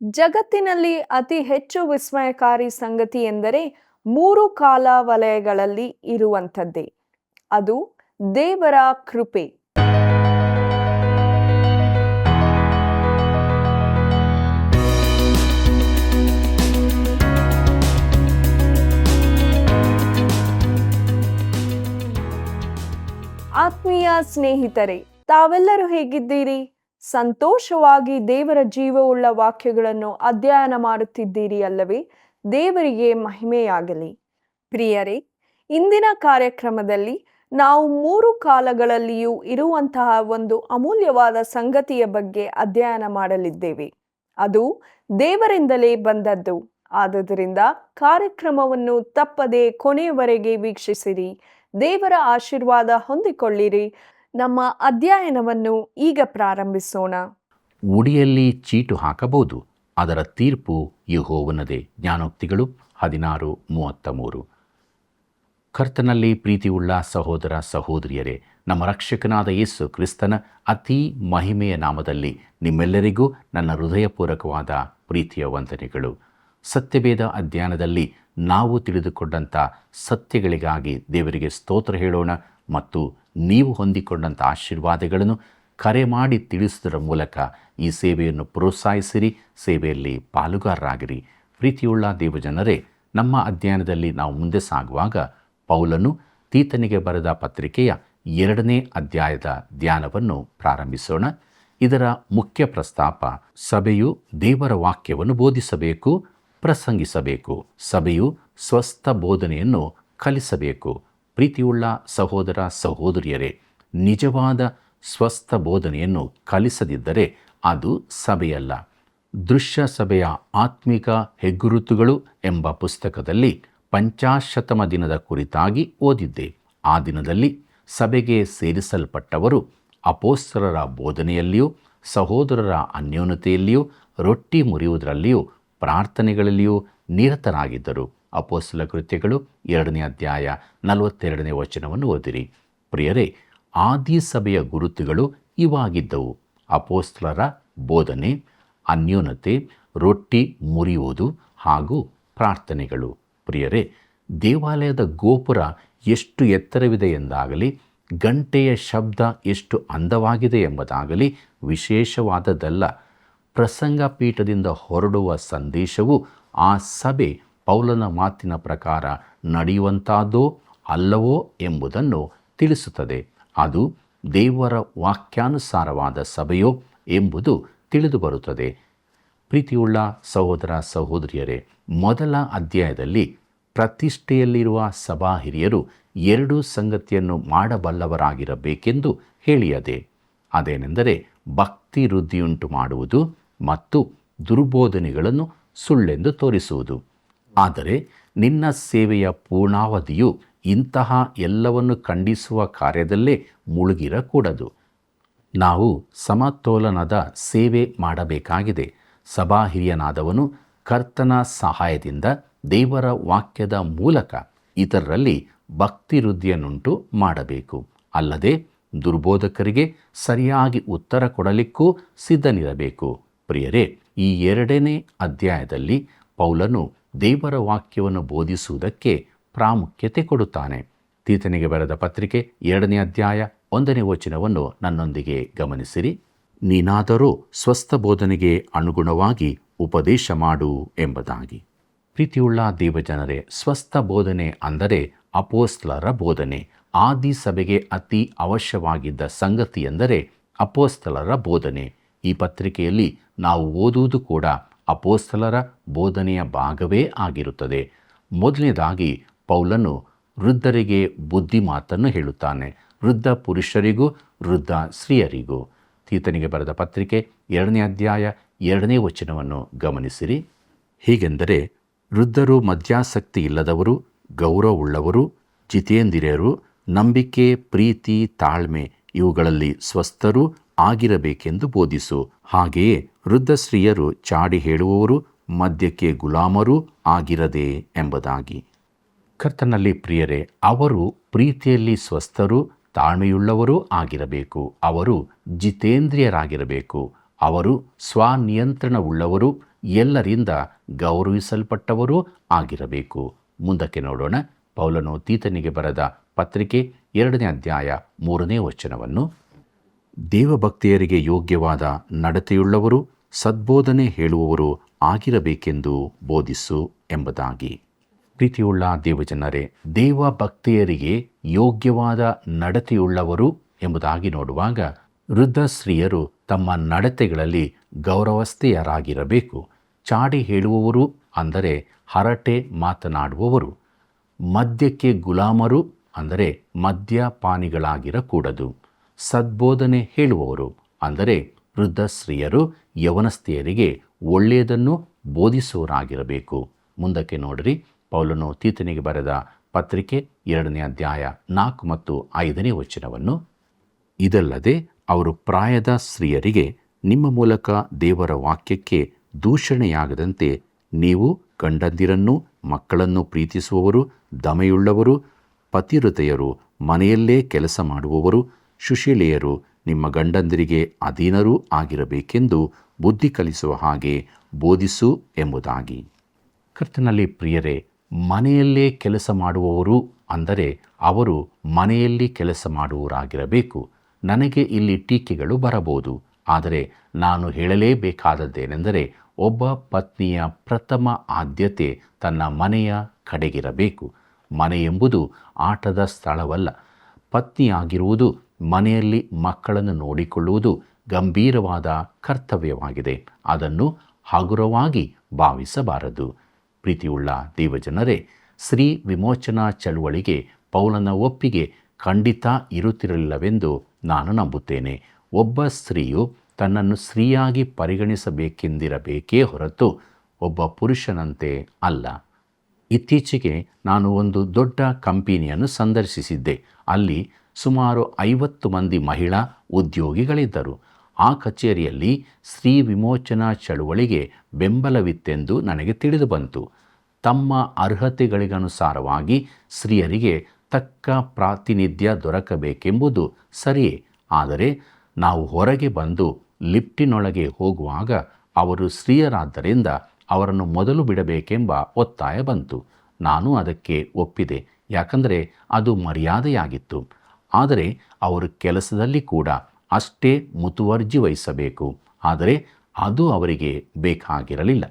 ಜಗತ್ತಿನಲ್ಲಿ ಅತಿ ಹೆಚ್ಚು ವಿಸ್ಮಯಕಾರಿ ಸಂಗತಿ ಎಂದರೆ 3 ಕಾಲ ವಲಯಗಳಲ್ಲಿ ಇರುವಂಥದ್ದೇ. ಅದು ದೇವರ ಕೃಪೆ. ಆತ್ಮೀಯ ಸ್ನೇಹಿತರೆ, ತಾವೆಲ್ಲರೂ ಹೇಗಿದ್ದೀರಿ? ಸಂತೋಷವಾಗಿ ದೇವರ ಜೀವವುಳ್ಳ ವಾಕ್ಯಗಳನ್ನು ಅಧ್ಯಯನ ಮಾಡುತ್ತಿದ್ದೀರಿ ಅಲ್ಲವೇ? ದೇವರಿಗೆ ಮಹಿಮೆಯಾಗಲಿ. ಪ್ರಿಯರೇ, ಇಂದಿನ ಕಾರ್ಯಕ್ರಮದಲ್ಲಿ ನಾವು 3 ಕಾಲಗಳಲ್ಲಿಯೂ ಇರುವಂತಹ ಒಂದು ಅಮೂಲ್ಯವಾದ ಸಂಗತಿಯ ಬಗ್ಗೆ ಅಧ್ಯಯನ ಮಾಡಲಿದ್ದೇವೆ. ಅದು ದೇವರಿಂದಲೇ ಬಂದದ್ದು. ಆದುದರಿಂದ ಕಾರ್ಯಕ್ರಮವನ್ನು ತಪ್ಪದೆ ಕೊನೆಯವರೆಗೆ ವೀಕ್ಷಿಸಿರಿ. ದೇವರ ಆಶೀರ್ವಾದ ಹೊಂದಿಕೊಳ್ಳಿರಿ. ನಮ್ಮ ಅಧ್ಯಯನವನ್ನು ಈಗ ಪ್ರಾರಂಭಿಸೋಣ. ಉಡಿಯಲ್ಲಿ ಚೀಟು ಹಾಕಬಹುದು, ಅದರ ತೀರ್ಪು ಯೆಹೋವನದೇ. ಜ್ಞಾನೋಕ್ತಿಗಳು 16:33. ಕರ್ತನಲ್ಲಿ ಪ್ರೀತಿಯುಳ್ಳ ಸಹೋದರ ಸಹೋದರಿಯರೇ, ನಮ್ಮ ರಕ್ಷಕನಾದ ಯೇಸು ಕ್ರಿಸ್ತನ ಅತಿ ಮಹಿಮೆಯ ನಾಮದಲ್ಲಿ ನಿಮ್ಮೆಲ್ಲರಿಗೂ ನನ್ನ ಹೃದಯಪೂರ್ವಕವಾದ ಪ್ರೀತಿಯ ವಂದನೆಗಳು. ಸತ್ಯವೇದ ಅಧ್ಯಯನದಲ್ಲಿ ನಾವು ತಿಳಿದುಕೊಂಡಂಥ ಸತ್ಯಗಳಿಗಾಗಿ ದೇವರಿಗೆ ಸ್ತೋತ್ರ ಹೇಳೋಣ ಮತ್ತು ನೀವು ಹೊಂದಿಕೊಂಡಂಥ ಆಶೀರ್ವಾದಗಳನ್ನು ಕರೆ ಮಾಡಿ ತಿಳಿಸುವುದರ ಮೂಲಕ ಈ ಸೇವೆಯನ್ನು ಪ್ರೋತ್ಸಾಹಿಸಿರಿ, ಸೇವೆಯಲ್ಲಿ ಪಾಲುಗಾರರಾಗಿರಿ. ಪ್ರೀತಿಯುಳ್ಳ ದೇವಜನರೇ, ನಮ್ಮ ಅಧ್ಯಯನದಲ್ಲಿ ನಾವು ಮುಂದೆ ಸಾಗುವಾಗ ಪೌಲನು ತೀತನಿಗೆ ಬರೆದ ಪತ್ರಿಕೆಯ 2ನೇ ಅಧ್ಯಾಯದ ಧ್ಯಾನವನ್ನು ಪ್ರಾರಂಭಿಸೋಣ. ಇದರ ಮುಖ್ಯ ಪ್ರಸ್ತಾಪ: ಸಭೆಯು ದೇವರ ವಾಕ್ಯವನ್ನು ಬೋಧಿಸಬೇಕು, ಪ್ರಸಂಗಿಸಬೇಕು. ಸಭೆಯು ಸ್ವಸ್ಥ ಬೋಧನೆಯನ್ನು ಕಲಿಸಬೇಕು. ಪ್ರೀತಿಯುಳ್ಳ ಸಹೋದರ ಸಹೋದರಿಯರೇ, ನಿಜವಾದ ಸ್ವಸ್ಥ ಬೋಧನೆಯನ್ನು ಕಲಿಸದಿದ್ದರೆ ಅದು ಸಭೆಯಲ್ಲ. ದೃಶ್ಯ ಸಭೆಯ ಆತ್ಮಿಕ ಹೆಗ್ಗುರುತುಗಳು ಎಂಬ ಪುಸ್ತಕದಲ್ಲಿ 50ನೇ ದಿನದ ಕುರಿತಾಗಿ ಓದಿದ್ದೆ. ಆ ದಿನದಲ್ಲಿ ಸಭೆಗೆ ಸೇರಿಸಲ್ಪಟ್ಟವರು ಅಪೊಸ್ತಲರ ಬೋಧನೆಯಲ್ಲಿಯೂ, ಸಹೋದರರ ಅನ್ಯೋನ್ಯತೆಯಲ್ಲಿಯೂ, ರೊಟ್ಟಿ ಮುರಿಯುವುದರಲ್ಲಿಯೂ, ಪ್ರಾರ್ಥನೆಗಳಲ್ಲಿಯೂ ನಿರತರಾಗಿದ್ದರು. ಅಪೊಸ್ತಲ ಕೃತ್ಯಗಳು 2ನೇ ಅಧ್ಯಾಯ 42ನೇ ವಚನವನ್ನು ಓದಿರಿ. ಪ್ರಿಯರೇ, ಆದಿ ಸಭೆಯ ಗುರುತುಗಳು ಇವಾಗಿದ್ದವು: ಅಪೊಸ್ತಲರ ಬೋಧನೆ, ಅನ್ಯೋನ್ಯತೆ, ರೊಟ್ಟಿ ಮುರಿಯುವುದು ಹಾಗೂ ಪ್ರಾರ್ಥನೆಗಳು. ಪ್ರಿಯರೇ, ದೇವಾಲಯದ ಗೋಪುರ ಎಷ್ಟು ಎತ್ತರವಿದೆ ಎಂದಾಗಲಿ, ಗಂಟೆಯ ಶಬ್ದ ಎಷ್ಟು ಅಂದವಾಗಿದೆ ಎಂಬುದಾಗಲಿ ವಿಶೇಷವಾದದ್ದಲ್ಲ. ಪ್ರಸಂಗ ಪೀಠದಿಂದ ಹೊರಡುವ ಸಂದೇಶವು ಆ ಸಭೆ ಪೌಲನ ಮಾತಿನ ಪ್ರಕಾರ ನಡೆಯುವಂಥದ್ದೋ ಅಲ್ಲವೋ ಎಂಬುದನ್ನು ತಿಳಿಸುತ್ತದೆ. ಅದು ದೇವರ ವಾಕ್ಯಾನುಸಾರವಾದ ಸಭೆಯೋ ಎಂಬುದು ತಿಳಿದು ಬರುತ್ತದೆ. ಪ್ರೀತಿಯುಳ್ಳ ಸಹೋದರ ಸಹೋದರಿಯರೇ, ಮೊದಲ ಅಧ್ಯಾಯದಲ್ಲಿ ಪ್ರತಿಷ್ಠೆಯಲ್ಲಿರುವ ಸಭಾ ಹಿರಿಯರು 2 ಸಂಗತಿಯನ್ನು ಮಾಡಬಲ್ಲವರಾಗಿರಬೇಕೆಂದು ಹೇಳಿಯದೆ. ಅದೇನೆಂದರೆ ಭಕ್ತಿ ವೃದ್ಧಿಯುಂಟು ಮಾಡುವುದು ಮತ್ತು ದುರ್ಬೋಧನೆಗಳನ್ನು ಸುಳ್ಳೆಂದು ತೋರಿಸುವುದು. ಆದರೆ ನಿನ್ನ ಸೇವೆಯ ಪೂರ್ಣಾವಧಿಯು ಇಂತಹ ಎಲ್ಲವನ್ನು ಖಂಡಿಸುವ ಕಾರ್ಯದಲ್ಲೇ ಮುಳುಗಿರಕೂಡದು. ನಾವು ಸಮತೋಲನದ ಸೇವೆ ಮಾಡಬೇಕಾಗಿದೆ. ಸಭಾ ಹಿರಿಯನಾದವನು ಕರ್ತನ ಸಹಾಯದಿಂದ ದೇವರ ವಾಕ್ಯದ ಮೂಲಕ ಇತರರಲ್ಲಿ ಭಕ್ತಿ ವೃದ್ಧಿಯನ್ನುಂಟು ಮಾಡಬೇಕು. ಅಲ್ಲದೆ ದುರ್ಬೋಧಕರಿಗೆ ಸರಿಯಾಗಿ ಉತ್ತರ ಕೊಡಲಿಕ್ಕೂ ಸಿದ್ಧನಿರಬೇಕು. ಪ್ರಿಯರೇ, ಈ 2ನೇ ಅಧ್ಯಾಯದಲ್ಲಿ ಪೌಲನು ದೇವರ ವಾಕ್ಯವನ್ನು ಬೋಧಿಸುವುದಕ್ಕೆ ಪ್ರಾಮುಖ್ಯತೆ ಕೊಡುತ್ತಾನೆ. ತೀತನಿಗೆ ಬರೆದ ಪತ್ರಿಕೆ 2ನೇ ಅಧ್ಯಾಯ 1ನೇ ವಚನವನ್ನು ನನ್ನೊಂದಿಗೆ ಗಮನಿಸಿರಿ. ನೀನಾದರೂ ಸ್ವಸ್ಥ ಬೋಧನೆಗೆ ಅನುಗುಣವಾಗಿ ಉಪದೇಶ ಮಾಡು ಎಂಬುದಾಗಿ. ಪ್ರೀತಿಯುಳ್ಳ ದೇವಜನರೇ, ಸ್ವಸ್ಥ ಬೋಧನೆ ಅಂದರೆ ಅಪೊಸ್ತಲರ ಬೋಧನೆ. ಆದಿ ಸಭೆಗೆ ಅತಿ ಅವಶ್ಯವಾಗಿದ್ದ ಸಂಗತಿ ಎಂದರೆ ಅಪೊಸ್ತಲರ ಬೋಧನೆ. ಈ ಪತ್ರಿಕೆಯಲ್ಲಿ ನಾವು ಓದುವುದು ಕೂಡ ಅಪೊಸ್ತಲರ ಬೋಧನೆಯ ಭಾಗವೇ ಆಗಿರುತ್ತದೆ. ಮೊದಲನೇದಾಗಿ ಪೌಲನು ವೃದ್ಧರಿಗೆ ಬುದ್ಧಿ ಮಾತನ್ನು ಹೇಳುತ್ತಾನೆ, ವೃದ್ಧ ಪುರುಷರಿಗೂ ವೃದ್ಧ ಸ್ತ್ರೀಯರಿಗೂ. ತೀತನಿಗೆ ಬರೆದ ಪತ್ರಿಕೆ 2ನೇ ಅಧ್ಯಾಯ 2ನೇ ವಚನವನ್ನು ಗಮನಿಸಿರಿ. ಹೀಗೆಂದರೆ ವೃದ್ಧರು ಮದ್ಯಾಸಕ್ತಿ ಇಲ್ಲದವರು, ಗೌರವವುಳ್ಳವರು, ಜಿತೇಂದ್ರಿಯರು, ನಂಬಿಕೆ, ಪ್ರೀತಿ, ತಾಳ್ಮೆ ಇವುಗಳಲ್ಲಿ ಸ್ವಸ್ಥರೂ ಆಗಿರಬೇಕೆಂದು ಬೋಧಿಸು. ಹಾಗೆಯೇ ವೃದ್ಧ ಸ್ತ್ರೀಯರು ಚಾಡಿ ಹೇಳುವವರು, ಮದ್ಯಕ್ಕೆ ಗುಲಾಮರೂ ಆಗಿರದೆ ಎಂಬುದಾಗಿ. ಕರ್ತನಲ್ಲಿ ಪ್ರಿಯರೇ, ಅವರು ಪ್ರೀತಿಯಲ್ಲಿ ಸ್ವಸ್ಥರೂ ತಾಳ್ಮೆಯುಳ್ಳವರೂ ಆಗಿರಬೇಕು. ಅವರು ಜಿತೇಂದ್ರಿಯರಾಗಿರಬೇಕು. ಅವರು ಸ್ವನಿಯಂತ್ರಣವುಳ್ಳವರು, ಎಲ್ಲರಿಂದ ಗೌರವಿಸಲ್ಪಟ್ಟವರೂ ಆಗಿರಬೇಕು. ಮುಂದಕ್ಕೆ ನೋಡೋಣ. ಪೌಲನು ತೀತನಿಗೆ ಬರೆದ ಪತ್ರಿಕೆ 2ನೇ ಅಧ್ಯಾಯ 3ನೇ ವಚನವನ್ನು, ದೇವಭಕ್ತಿಯರಿಗೆ ಯೋಗ್ಯವಾದ ನಡತೆಯುಳ್ಳವರು, ಸದ್ಬೋಧನೆ ಹೇಳುವವರು ಆಗಿರಬೇಕೆಂದು ಬೋಧಿಸು ಎಂಬುದಾಗಿ. ಪ್ರೀತಿಯುಳ್ಳ ದೇವಜನರೇ, ದೇವಭಕ್ತಿಯರಿಗೆ ಯೋಗ್ಯವಾದ ನಡತೆಯುಳ್ಳವರು ಎಂಬುದಾಗಿ ನೋಡುವಾಗ ವೃದ್ಧ ಸ್ತ್ರೀಯರು ತಮ್ಮ ನಡತೆಗಳಲ್ಲಿ ಗೌರವಸ್ಥೆಯರಾಗಿರಬೇಕು. ಚಾಡಿ ಹೇಳುವವರು ಅಂದರೆ ಹರಟೆ ಮಾತನಾಡುವವರು. ಮದ್ಯಕ್ಕೆ ಗುಲಾಮರು ಅಂದರೆ ಮದ್ಯಪಾನಿಗಳಾಗಿರಕೂಡದು. ಸದ್ಬೋಧನೆ ಹೇಳುವವರು ಅಂದರೆ ವೃದ್ಧ ಸ್ತ್ರೀಯರು ಯವನಸ್ಥೆಯರಿಗೆ ಒಳ್ಳೆಯದನ್ನು ಬೋಧಿಸುವವರಾಗಿರಬೇಕು. ಮುಂದಕ್ಕೆ ನೋಡಿರಿ. ಪೌಲನು ತೀತನಿಗೆ ಬರೆದ ಪತ್ರಿಕೆ 2ನೇ ಅಧ್ಯಾಯ 4 ಮತ್ತು 5ನೇ ವಚನವನ್ನು, ಇದಲ್ಲದೆ ಅವರು ಪ್ರಾಯದ ಸ್ತ್ರೀಯರಿಗೆ ನಿಮ್ಮ ಮೂಲಕ ದೇವರ ವಾಕ್ಯಕ್ಕೆ ದೂಷಣೆಯಾಗದಂತೆ ನೀವು ಗಂಡಂದಿರನ್ನು ಮಕ್ಕಳನ್ನು ಪ್ರೀತಿಸುವವರು, ದಮೆಯುಳ್ಳವರು, ಪತಿಹೃದಯರು, ಮನೆಯಲ್ಲೇ ಕೆಲಸ ಮಾಡುವವರು, ಸುಶೀಲೆಯರು, ನಿಮ್ಮ ಗಂಡಂದಿರಿಗೆ ಅಧೀನರೂ ಆಗಿರಬೇಕೆಂದು ಬುದ್ಧಿ ಕಲಿಸುವ ಹಾಗೆ ಬೋಧಿಸು ಎಂಬುದಾಗಿ. ಕರ್ತನಲ್ಲಿ ಪ್ರಿಯರೇ, ಮನೆಯಲ್ಲೇ ಕೆಲಸ ಮಾಡುವವರು ಅಂದರೆ ಅವರು ಮನೆಯಲ್ಲಿ ಕೆಲಸ ಮಾಡುವವರಾಗಿರಬೇಕು. ನನಗೆ ಇಲ್ಲಿ ಟೀಕೆಗಳು ಬರಬಹುದು, ಆದರೆ ನಾನು ಹೇಳಲೇಬೇಕಾದದ್ದೇನೆಂದರೆ ಒಬ್ಬ ಪತ್ನಿಯ ಪ್ರಥಮ ಆದ್ಯತೆ ತನ್ನ ಮನೆಯ ಕಡೆಗಿರಬೇಕು. ಮನೆ ಎಂಬುದು ಆಟದ ಸ್ಥಳವಲ್ಲ. ಪತ್ನಿಯಾಗಿರುವುದು ಮನೆಯಲ್ಲಿ ಮಕ್ಕಳನ್ನು ನೋಡಿಕೊಳ್ಳುವುದು ಗಂಭೀರವಾದ ಕರ್ತವ್ಯವಾಗಿದೆ. ಅದನ್ನು ಹಗುರವಾಗಿ ಭಾವಿಸಬಾರದು. ಪ್ರೀತಿಯುಳ್ಳ ದೇವಜನರೇ, ಸ್ತ್ರೀ ವಿಮೋಚನಾ ಚಳುವಳಿಗೆ ಪೌಲನ ಒಪ್ಪಿಗೆ ಖಂಡಿತ ಇರುತ್ತಿರಲಿಲ್ಲವೆಂದು ನಾನು ನಂಬುತ್ತೇನೆ. ಒಬ್ಬ ಸ್ತ್ರೀಯು ತನ್ನನ್ನು ಸ್ತ್ರೀಯಾಗಿ ಪರಿಗಣಿಸಬೇಕೆಂದಿರಬೇಕೇ ಹೊರತು ಒಬ್ಬ ಪುರುಷನಂತೆ ಅಲ್ಲ. ಇತ್ತೀಚೆಗೆ ನಾನು ಒಂದು ದೊಡ್ಡ ಕಂಪನಿಯನ್ನು ಸಂದರ್ಶಿಸಿದ್ದೆ. ಅಲ್ಲಿ ಸುಮಾರು 50 ಮಂದಿ ಮಹಿಳಾ ಉದ್ಯೋಗಿಗಳಿದ್ದರು. ಆ ಕಚೇರಿಯಲ್ಲಿ ಸ್ತ್ರೀ ವಿಮೋಚನಾ ಚಳುವಳಿಗೆ ಬೆಂಬಲವಿತ್ತೆಂದು ನನಗೆ ತಿಳಿದು ಬಂತು. ತಮ್ಮ ಅರ್ಹತೆಗಳಿಗನುಸಾರವಾಗಿ ಸ್ತ್ರೀಯರಿಗೆ ತಕ್ಕ ಪ್ರಾತಿನಿಧ್ಯ ದೊರಕಬೇಕೆಂಬುದು ಸರಿಯೇ. ಆದರೆ ನಾವು ಹೊರಗೆ ಬಂದು ಲಿಫ್ಟಿನೊಳಗೆ ಹೋಗುವಾಗ ಅವರು ಸ್ತ್ರೀಯರಾದ್ದರಿಂದ ಅವರನ್ನು ಮೊದಲು ಬಿಡಬೇಕೆಂಬ ಒತ್ತಾಯ ಬಂತು. ನಾನು ಅದಕ್ಕೆ ಒಪ್ಪಿದೆ, ಯಾಕಂದರೆ ಅದು ಮರ್ಯಾದೆಯಾಗಿತ್ತು. ಆದರೆ ಅವರು ಕೆಲಸದಲ್ಲಿ ಕೂಡ ಅಷ್ಟೇ ಮುತುವರ್ಜಿ ವಹಿಸಬೇಕು. ಆದರೆ ಅದು ಅವರಿಗೆ ಬೇಕಾಗಿರಲಿಲ್ಲ.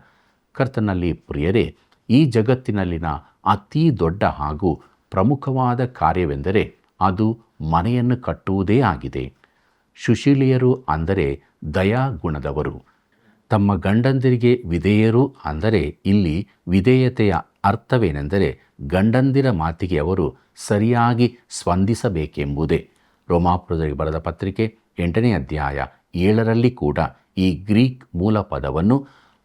ಕರ್ತನಲ್ಲಿ ಪ್ರಿಯರೇ, ಈ ಜಗತ್ತಿನಲ್ಲಿನ ಅತೀ ದೊಡ್ಡ ಹಾಗೂ ಪ್ರಮುಖವಾದ ಕಾರ್ಯವೆಂದರೆ ಅದು ಮನೆಯನ್ನು ಕಟ್ಟುವುದೇ ಆಗಿದೆ. ಸುಶೀಲಿಯರು ಅಂದರೆ ದಯಾಗುಣದವರು. ತಮ್ಮ ಗಂಡಂದಿರಿಗೆ ವಿಧೇಯರು ಅಂದರೆ ಇಲ್ಲಿ ವಿಧೇಯತೆಯ ಅರ್ಥವೇನೆಂದರೆ ಗಂಡಂದಿರ ಮಾತಿಗೆ ಅವರು ಸರಿಯಾಗಿ ಸ್ಪಂದಿಸಬೇಕೆಂಬುದೇ. ರೋಮಾಪುರದವರಿಗೆ ಬರೆದ ಪತ್ರಿಕೆ 8ನೇ ಅಧ್ಯಾಯ 7ರಲ್ಲಿ ಕೂಡ ಈ ಗ್ರೀಕ್ ಮೂಲ ಪದವನ್ನು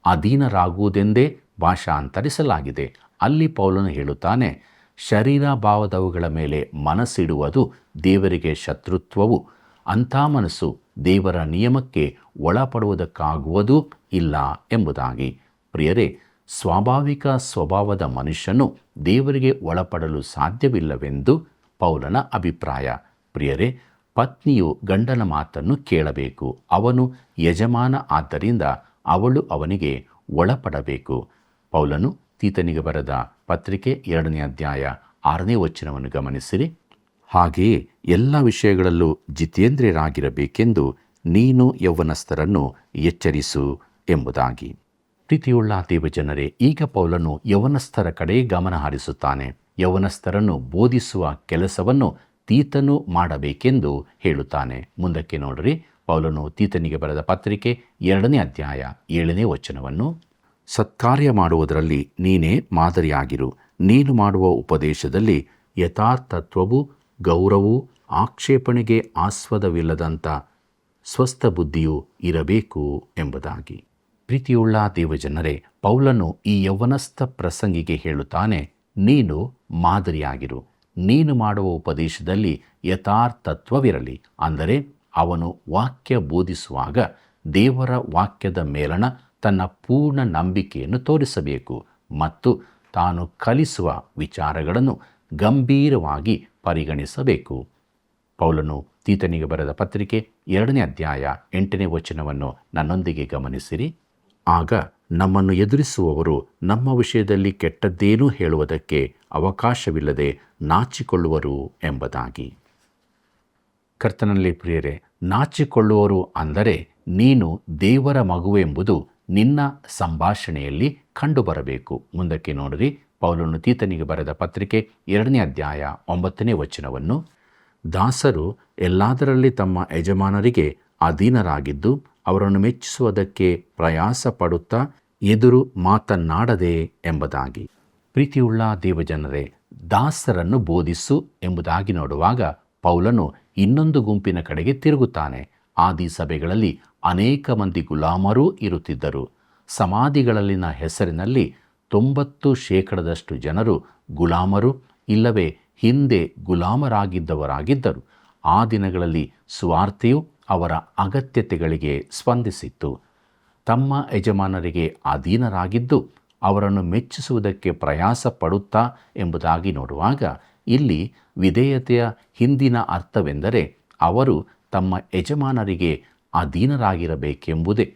ಅಧೀನರಾಗುವುದೆಂದೇ ಭಾಷಾಂತರಿಸಲಾಗಿದೆ. ಅಲ್ಲಿ ಪೌಲನು ಹೇಳುತ್ತಾನೆ, ಶರೀರ ಭಾವದವುಗಳ ಮೇಲೆ ಮನಸ್ಸಿಡುವುದು ದೇವರಿಗೆ ಶತ್ರುತ್ವವು. ಅಂಥ ಮನಸ್ಸು ದೇವರ ನಿಯಮಕ್ಕೆ ಒಳಪಡುವುದಕ್ಕಾಗುವುದೂ ಇಲ್ಲ ಎಂಬುದಾಗಿ. ಪ್ರಿಯರೇ, ಸ್ವಾಭಾವಿಕ ಸ್ವಭಾವದ ಮನುಷ್ಯನು ದೇವರಿಗೆ ಒಳಪಡಲು ಸಾಧ್ಯವಿಲ್ಲವೆಂದು ಪೌಲನ ಅಭಿಪ್ರಾಯ. ಪ್ರಿಯರೇ, ಪತ್ನಿಯು ಗಂಡನ ಮಾತನ್ನು ಕೇಳಬೇಕು. ಅವನು ಯಜಮಾನ, ಆದ್ದರಿಂದ ಅವಳು ಅವನಿಗೆ ಒಳಪಡಬೇಕು. ಪೌಲನು ತೀತನಿಗೆ ಬರೆದ ಪತ್ರಿಕೆ 2ನೇ ಅಧ್ಯಾಯ 6ನೇ ವಚನವನ್ನು ಗಮನಿಸಿರಿ. ಹಾಗೆಯೇ ಎಲ್ಲ ವಿಷಯಗಳಲ್ಲೂ ಜಿತೇಂದ್ರಿಯರಾಗಿರಬೇಕೆಂದು ನೀನು ಯೌವನಸ್ಥರನ್ನು ಎಚ್ಚರಿಸು ಎಂಬುದಾಗಿ. ಪ್ರೀತಿಯುಳ್ಳ ದೇವಜನರೇ, ಈಗ ಪೌಲನು ಯೌವನಸ್ಥರ ಕಡೆ ಗಮನ ಹರಿಸುತ್ತಾನೆ. ಯೌವನಸ್ಥರನ್ನು ಬೋಧಿಸುವ ಕೆಲಸವನ್ನು ತೀತನು ಮಾಡಬೇಕೆಂದು ಹೇಳುತ್ತಾನೆ. ಮುಂದಕ್ಕೆ ನೋಡ್ರಿ. ಪೌಲನು ತೀತನಿಗೆ ಬರೆದ ಪತ್ರಿಕೆ 2ನೇ ಅಧ್ಯಾಯ 7ನೇ ವಚನವನ್ನು, ಸತ್ಕಾರ್ಯ ಮಾಡುವುದರಲ್ಲಿ ನೀನೇ ಮಾದರಿಯಾಗಿರು. ನೀನು ಮಾಡುವ ಉಪದೇಶದಲ್ಲಿ ಯಥಾರ್ಥತ್ವವು, ಗೌರವವು, ಆಕ್ಷೇಪಣೆಗೆ ಆಸ್ಪದವಿಲ್ಲದಂಥ ಸ್ವಸ್ಥ ಬುದ್ಧಿಯು ಇರಬೇಕು ಎಂಬುದಾಗಿ. ಪ್ರೀತಿಯುಳ್ಳ ದೇವಜನರೇ, ಪೌಲನು ಈ ಯೌವನಸ್ಥ ಪ್ರಸಂಗಿಗೆ ಹೇಳುತ್ತಾನೆ, ನೀನು ಮಾದರಿಯಾಗಿರು. ನೀನು ಮಾಡುವ ಉಪದೇಶದಲ್ಲಿ ಯಥಾರ್ಥತ್ವವಿರಲಿ. ಅಂದರೆ ಅವನು ವಾಕ್ಯ ಬೋಧಿಸುವಾಗ ದೇವರ ವಾಕ್ಯದ ಮೇಲಣ ತನ್ನ ಪೂರ್ಣ ನಂಬಿಕೆಯನ್ನು ತೋರಿಸಬೇಕು ಮತ್ತು ತಾನು ಕಲಿಸುವ ವಿಚಾರಗಳನ್ನು ಗಂಭೀರವಾಗಿ ಪರಿಗಣಿಸಬೇಕು. ಪೌಲನು ತೀತನಿಗೆ ಬರೆದ ಪತ್ರಿಕೆ 2ನೇ ಅಧ್ಯಾಯ 8ನೇ ವಚನವನ್ನು ನನ್ನೊಂದಿಗೆ ಗಮನಿಸಿರಿ. ಆಗ ನಮ್ಮನ್ನು ಎದುರಿಸುವವರು ನಮ್ಮ ವಿಷಯದಲ್ಲಿ ಕೆಟ್ಟದ್ದೇನೂ ಹೇಳುವುದಕ್ಕೆ ಅವಕಾಶವಿಲ್ಲದೆ ನಾಚಿಕೊಳ್ಳುವರು ಎಂಬುದಾಗಿ. ಕರ್ತನಲ್ಲಿ ಪ್ರಿಯರೇ, ನಾಚಿಕೊಳ್ಳುವರು ಅಂದರೆ ನೀನು ದೇವರ ಮಗುವೆಂಬುದು ನಿನ್ನ ಸಂಭಾಷಣೆಯಲ್ಲಿ ಕಂಡುಬರಬೇಕು. ಮುಂದಕ್ಕೆ ನೋಡಿರಿ, ಪೌಲನು ತೀತನಿಗೆ ಬರೆದ ಪತ್ರಿಕೆ 2ನೇ ಅಧ್ಯಾಯ 9ನೇ ವಚನವನ್ನು, ದಾಸರು ಎಲ್ಲದರಲ್ಲಿ ತಮ್ಮ ಯಜಮಾನರಿಗೆ ಅಧೀನರಾಗಿದ್ದು ಅವರನ್ನು ಮೆಚ್ಚಿಸುವುದಕ್ಕೆ ಪ್ರಯಾಸ ಪಡುತ್ತಾ ಎದುರು ಮಾತನಾಡದೆ ಎಂಬುದಾಗಿ. ಪ್ರೀತಿಯುಳ್ಳ ದೇವಜನರೇ, ದಾಸರನ್ನು ಬೋಧಿಸು ಎಂಬುದಾಗಿ ನೋಡುವಾಗ ಪೌಲನು ಇನ್ನೊಂದು ಗುಂಪಿನ ಕಡೆಗೆ ತಿರುಗುತ್ತಾನೆ. ಆದಿ ಸಭೆಗಳಲ್ಲಿ ಅನೇಕ ಮಂದಿ ಗುಲಾಮರೂ ಇರುತ್ತಿದ್ದರು. ಸಮಾಧಿಗಳಲ್ಲಿನ ಹೆಸರಿನಲ್ಲಿ 90% ಜನರು ಗುಲಾಮರು ಇಲ್ಲವೇ ಹಿಂದೆ ಗುಲಾಮರಾಗಿದ್ದವರಾಗಿದ್ದರು. ಆ ದಿನಗಳಲ್ಲಿ ಸುವಾರ್ತೆಯು ಅವರ ಅಗತ್ಯತೆಗಳಿಗೆ ಸ್ಪಂದಿಸಿತ್ತು. ತಮ್ಮ ಯಜಮಾನರಿಗೆ ಅಧೀನರಾಗಿದ್ದು ಅವರನ್ನು ಮೆಚ್ಚಿಸುವುದಕ್ಕೆ ಪ್ರಯಾಸ ಪಡುತ್ತಾ ಎಂಬುದಾಗಿ ನೋಡುವಾಗ ಇಲ್ಲಿ ವಿಧೇಯತೆಯ ಹಿಂದಿನ ಅರ್ಥವೆಂದರೆ ಅವರು ತಮ್ಮ ಯಜಮಾನರಿಗೆ ಅಧೀನರಾಗಿರಬೇಕೆಂಬುದೇ.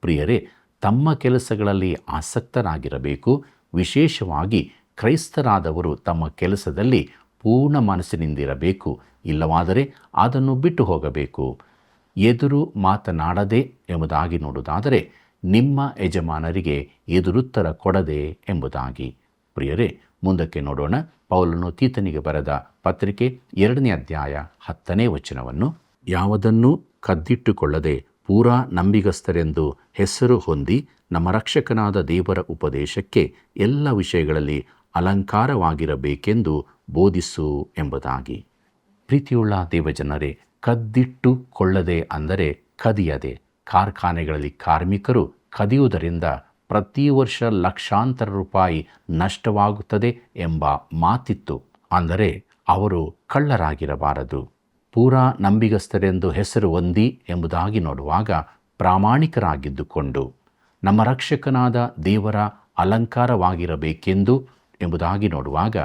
ಪ್ರಿಯರೇ, ತಮ್ಮ ಕೆಲಸಗಳಲ್ಲಿ ಆಸಕ್ತರಾಗಿರಬೇಕು. ವಿಶೇಷವಾಗಿ ಕ್ರೈಸ್ತರಾದವರು ತಮ್ಮ ಕೆಲಸದಲ್ಲಿ ಪೂರ್ಣ ಮನಸ್ಸಿನಿಂದಿರಬೇಕು. ಇಲ್ಲವಾದರೆ ಅದನ್ನು ಬಿಟ್ಟು ಹೋಗಬೇಕು. ಎದುರು ಮಾತನಾಡದೆ ಎಂಬುದಾಗಿ ನೋಡುವುದಾದರೆ ನಿಮ್ಮ ಯಜಮಾನರಿಗೆ ಎದುರುತ್ತರ ಕೊಡದೆ ಎಂಬುದಾಗಿ. ಪ್ರಿಯರೇ, ಮುಂದಕ್ಕೆ ನೋಡೋಣ. ಪೌಲನು ತೀತನಿಗೆ ಬರೆದ ಪತ್ರಿಕೆ 2ನೇ ಅಧ್ಯಾಯ 10ನೇ ವಚನವನ್ನು, ಯಾವುದನ್ನೂ ಕದ್ದಿಟ್ಟುಕೊಳ್ಳದೆ ಪೂರಾ ನಂಬಿಗಸ್ತರೆಂದು ಹೆಸರು ಹೊಂದಿ ನಮ್ಮ ರಕ್ಷಕನಾದ ದೇವರ ಉಪದೇಶಕ್ಕೆ ಎಲ್ಲ ವಿಷಯಗಳಲ್ಲಿ ಅಲಂಕಾರವಾಗಿರಬೇಕೆಂದು ಬೋಧಿಸು ಎಂಬುದಾಗಿ. ಪ್ರೀತಿಯುಳ್ಳ ದೇವಜನರೇ, ಕದ್ದಿಟ್ಟುಕೊಳ್ಳದೆ ಅಂದರೆ ಕದಿಯದೆ. ಕಾರ್ಖಾನೆಗಳಲ್ಲಿ ಕಾರ್ಮಿಕರು ಕದಿಯುವುದರಿಂದ ಪ್ರತಿ ವರ್ಷ ಲಕ್ಷಾಂತರ ರೂಪಾಯಿ ನಷ್ಟವಾಗುತ್ತದೆ ಎಂಬ ಮಾತಿತ್ತು. ಅಂದರೆ ಅವರು ಕಳ್ಳರಾಗಿರಬಾರದು. ಪೂರಾ ನಂಬಿಗಸ್ತರೆಂದು ಹೆಸರು ಹೊಂದಿ ಎಂಬುದಾಗಿ ನೋಡುವಾಗ ಪ್ರಾಮಾಣಿಕರಾಗಿದ್ದುಕೊಂಡು ನಮ್ಮ ರಕ್ಷಕನಾದ ದೇವರ ಅಲಂಕಾರವಾಗಿರಬೇಕೆಂದು ಎಂಬುದಾಗಿ ನೋಡುವಾಗ,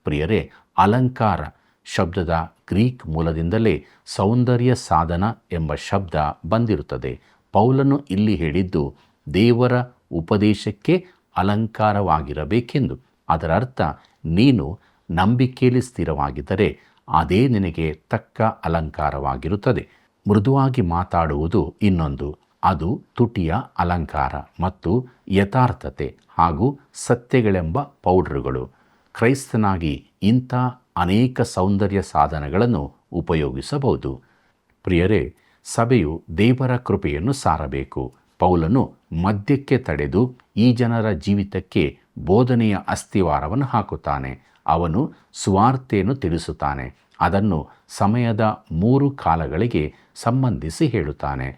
ಪ್ರಿಯರೇ, ಅಲಂಕಾರ ಶಬ್ದದ ಗ್ರೀಕ್ ಮೂಲದಿಂದಲೇ ಸೌಂದರ್ಯ ಸಾಧನ ಎಂಬ ಶಬ್ದ ಬಂದಿರುತ್ತದೆ. ಪೌಲನು ಇಲ್ಲಿ ಹೇಳಿದ್ದು ದೇವರ ಉಪದೇಶಕ್ಕೆ ಅಲಂಕಾರವಾಗಿರಬೇಕೆಂದು. ಅದರ ಅರ್ಥ, ನೀನು ನಂಬಿಕೆಯಲ್ಲಿ ಸ್ಥಿರವಾಗಿದ್ದರೆ ಅದೇ ನಿನಗೆ ತಕ್ಕ ಅಲಂಕಾರವಾಗಿರುತ್ತದೆ. ಮೃದುವಾಗಿ ಮಾತಾಡುವುದು ಇನ್ನೊಂದು, ಅದು ತುಟಿಯ ಅಲಂಕಾರ ಮತ್ತು ಯಥಾರ್ಥತೆ ಹಾಗೂ ಸತ್ಯಗಳೆಂಬ ಪೌಡ್ರುಗಳು. ಕ್ರೈಸ್ತನಾಗಿ ಇಂಥ ಅನೇಕ ಸೌಂದರ್ಯ ಸಾಧನಗಳನ್ನು ಉಪಯೋಗಿಸಬಹುದು. ಪ್ರಿಯರೇ, ಸಭೆಯು ದೇವರ ಕೃಪೆಯನ್ನು ಸಾರಬೇಕು. ಪೌಲನು ಮಧ್ಯಕ್ಕೆ ತಡೆದು ಈ ಜನರ ಜೀವಿತಕ್ಕೆ ಬೋಧನೆಯ ಅಸ್ತಿವಾರವನ್ನು ಹಾಕುತ್ತಾನೆ. ಅವನು ಸುವಾರ್ತೆಯನ್ನು ತಿಳಿಸುತ್ತಾನೆ. ಅದನ್ನು ಸಮಯದ 3 ಕಾಲಗಳಿಗೆ ಸಂಬಂಧಿಸಿ ಹೇಳುತ್ತಾನೆ.